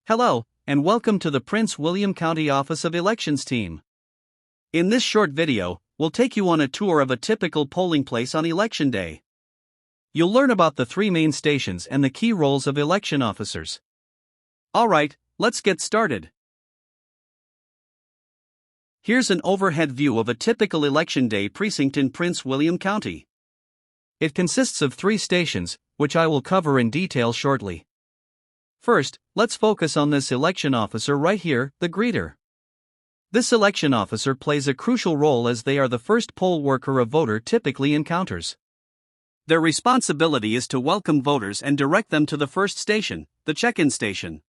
Hello, and welcome to the Prince William County Office of Elections team. In this short video, we'll take you on a tour of a typical polling place on Election Day. You'll learn about the three main stations and the key roles of election officers. Alright, let's get started. Here's an overhead view of a typical Election Day precinct in Prince William County. It consists of three stations, which I will cover in detail shortly. First, let's focus on this election officer right here, the greeter. This election officer plays a crucial role as they are the first poll worker a voter typically encounters. Their responsibility is to welcome voters and direct them to the first station, the check-in station.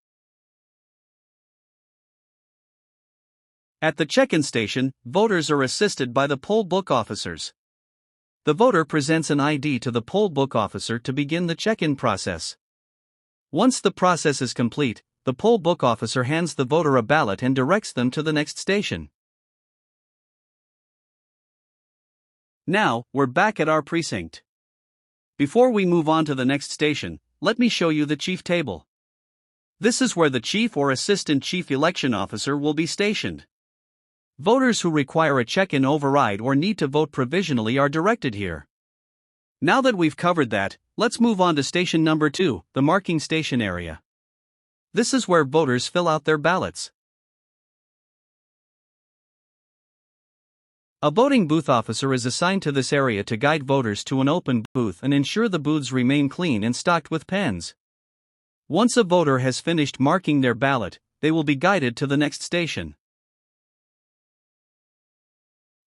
At the check-in station, voters are assisted by the poll book officers. The voter presents an ID to the poll book officer to begin the check-in process. Once the process is complete, the poll book officer hands the voter a ballot and directs them to the next station. Now, we're back at our precinct. Before we move on to the next station, let me show you the chief table. This is where the chief or assistant chief election officer will be stationed. Voters who require a check-in override or need to vote provisionally are directed here. Now that we've covered that, let's move on to station number 2, the marking station area. This is where voters fill out their ballots. A voting booth officer is assigned to this area to guide voters to an open booth and ensure the booths remain clean and stocked with pens. Once a voter has finished marking their ballot, they will be guided to the next station.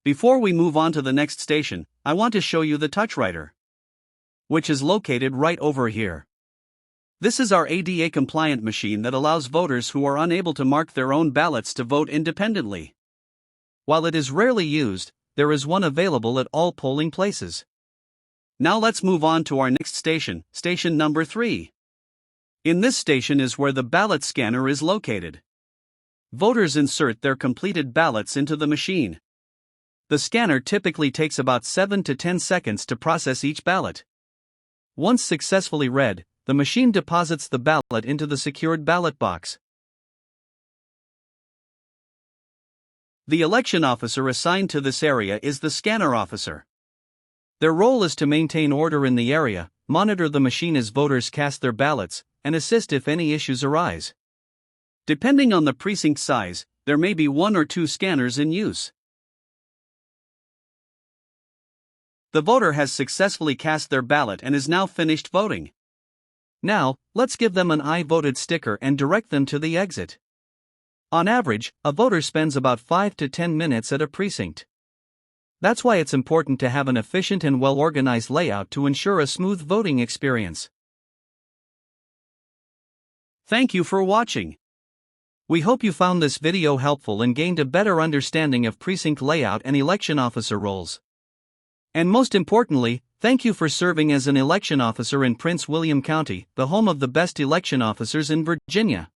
Before we move on to the next station, I want to show you the touchwriter, which is located right over here. This is our ADA-compliant machine that allows voters who are unable to mark their own ballots to vote independently. While it is rarely used, there is one available at all polling places. Now let's move on to our next station, station number 3. In this station is where the ballot scanner is located. Voters insert their completed ballots into the machine. The scanner typically takes about 7 to 10 seconds to process each ballot. Once successfully read, the machine deposits the ballot into the secured ballot box. The election officer assigned to this area is the scanner officer. Their role is to maintain order in the area, monitor the machine as voters cast their ballots, and assist if any issues arise. Depending on the precinct size, there may be 1 or 2 scanners in use. The voter has successfully cast their ballot and is now finished voting. Now, let's give them an I voted sticker and direct them to the exit. On average, a voter spends about 5 to 10 minutes at a precinct. That's why it's important to have an efficient and well-organized layout to ensure a smooth voting experience. Thank you for watching. We hope you found this video helpful and gained a better understanding of precinct layout and election officer roles. And most importantly, thank you for serving as an election officer in Prince William County, the home of the best election officers in Virginia.